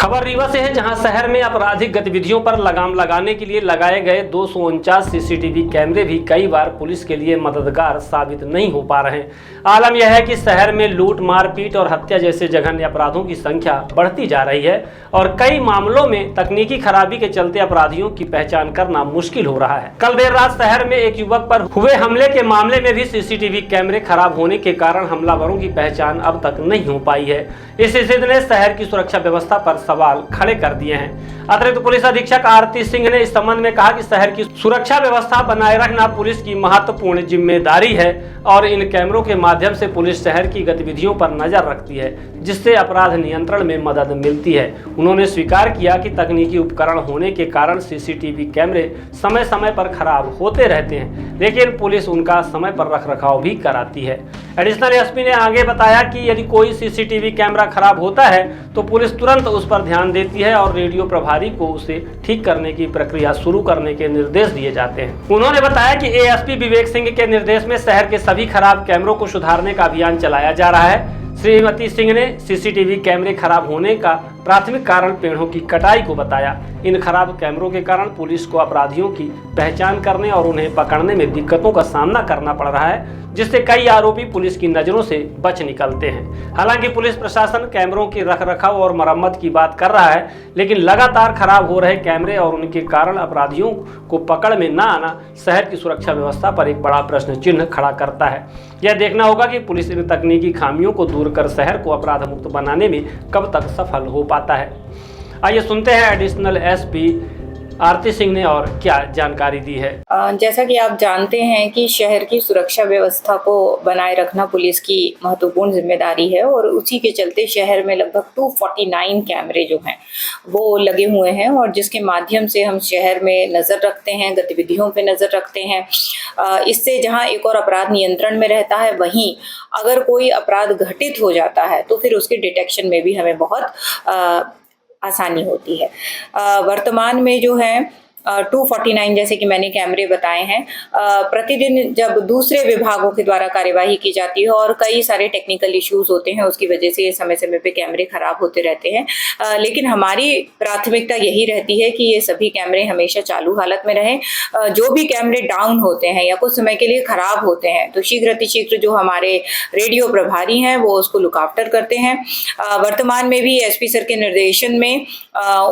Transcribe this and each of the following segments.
खबर रीवा से है, जहां शहर में आपराधिक गतिविधियों पर लगाम लगाने के लिए लगाए गए 249 सीसीटीवी कैमरे भी कई बार पुलिस के लिए मददगार साबित नहीं हो पा रहे हैं। आलम यह है कि शहर में लूट, मारपीट और हत्या जैसे जघन्य अपराधों की संख्या बढ़ती जा रही है और कई मामलों में तकनीकी खराबी के चलते अपराधियों की पहचान करना मुश्किल हो रहा है। कल देर रात शहर में एक युवक पर हुए हमले के मामले में भी सीसीटीवी कैमरे खराब होने के कारण हमलावरों की पहचान अब तक नहीं हो पाई है। इस स्थिति ने शहर की सुरक्षा व्यवस्था पर सवाल खड़े कर दिए हैं। अतिरिक्त पुलिस अधीक्षक आरती सिंह ने इस संबंध में कहा कि शहर की सुरक्षा व्यवस्था बनाए रखना पुलिस की महत्वपूर्ण जिम्मेदारी है और इन कैमरों के माध्यम से पुलिस शहर की गतिविधियों पर नजर रखती है, जिससे अपराध नियंत्रण में मदद मिलती है। उन्होंने स्वीकार किया कि तकनीकी उपकरण होने के कारण सीसीटीवी कैमरे समय समय पर खराब होते रहते हैं, लेकिन पुलिस उनका समय पर रखरखाव भी कराती है। एडिशनल एसपी ने आगे बताया कि यदि कोई सीसीटीवी कैमरा खराब होता है तो पुलिस तुरंत उस पर ध्यान देती है और रेडियो प्रभारी को उसे ठीक करने की प्रक्रिया शुरू करने के निर्देश दिए जाते हैं। उन्होंने बताया कि एएसपी विवेक सिंह के निर्देश में शहर के सभी खराब कैमरों को सुधारने का अभियान चलाया जा रहा है। श्रीमती सिंह ने सीसीटीवी कैमरे खराब होने का प्राथमिक कारण पेड़ों की कटाई को बताया। इन खराब कैमरों के कारण पुलिस को अपराधियों की पहचान करने और उन्हें पकड़ने में दिक्कतों का सामना करना पड़ रहा है, जिससे कई आरोपी पुलिस की नजरों से बच निकलते हैं। हालांकि पुलिस प्रशासन कैमरों की रखरखाव और मरम्मत की बात कर रहा है, लेकिन लगातार खराब हो रहे कैमरे और उनके कारण अपराधियों को पकड़ में न आना शहर की सुरक्षा व्यवस्था पर एक बड़ा प्रश्न चिन्ह खड़ा करता है। यह देखना होगा कि पुलिस इन तकनीकी खामियों को दूर कर शहर को अपराध मुक्त बनाने में कब तक सफल हो पाता है। आइए सुनते हैं एडिशनल एसपी आरती सिंह ने और क्या जानकारी दी है। जैसा कि आप जानते हैं कि शहर की सुरक्षा व्यवस्था को बनाए रखना पुलिस की महत्वपूर्ण जिम्मेदारी है और उसी के चलते शहर में लगभग 249 कैमरे जो हैं वो लगे हुए हैं और जिसके माध्यम से हम शहर में नज़र रखते हैं, गतिविधियों पे नज़र रखते हैं। इससे जहां एक और अपराध नियंत्रण में रहता है, वहीं अगर कोई अपराध घटित हो जाता है तो फिर उसके डिटेक्शन में भी हमें बहुत आसानी होती है। वर्तमान में जो है 249 जैसे कि मैंने कैमरे बताए हैं, प्रतिदिन जब दूसरे विभागों के द्वारा कार्यवाही की जाती है और कई सारे टेक्निकल इश्यूज होते हैं, उसकी वजह से समय समय पे कैमरे खराब होते रहते हैं। लेकिन हमारी प्राथमिकता यही रहती है कि ये सभी कैमरे हमेशा चालू हालत में रहें। जो भी कैमरे डाउन होते हैं या कुछ समय के लिए खराब होते हैं तो शीघ्र अतिशीघ्र जो हमारे रेडियो प्रभारी हैं वो उसको लुक आफ्टर करते हैं। वर्तमान में भी एसपी सर के निर्देशन में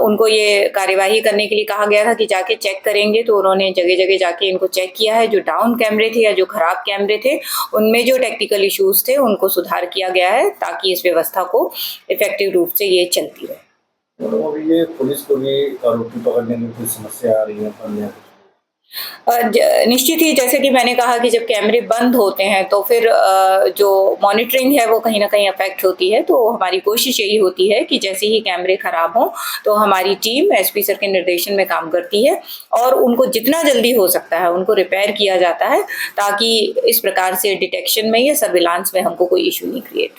उनको ये कार्यवाही करने के लिए कहा गया था कि जाके चेक करेंगे, तो उन्होंने जगह जगह जाके इनको चेक किया है। जो डाउन कैमरे थे या जो खराब कैमरे थे उनमें जो टेक्निकल इश्यूज थे उनको सुधार किया गया है ताकि इस व्यवस्था को इफेक्टिव रूप से ये चलती रहे। तो अभी ये पुलिस को भी आरोपी पकड़ने में कोई समस्या आ रही है? निश्चित ही, जैसे कि मैंने कहा कि जब कैमरे बंद होते हैं तो फिर जो मॉनिटरिंग है वो कहीं ना कहीं अफेक्ट होती है। तो हमारी कोशिश यही होती है कि जैसे ही कैमरे खराब हों तो हमारी टीम एसपी सर के निर्देशन में काम करती है और उनको जितना जल्दी हो सकता है उनको रिपेयर किया जाता है ताकि इस प्रकार से डिटेक्शन में या सर्विलांस में हमको कोई इशू नहीं क्रिएट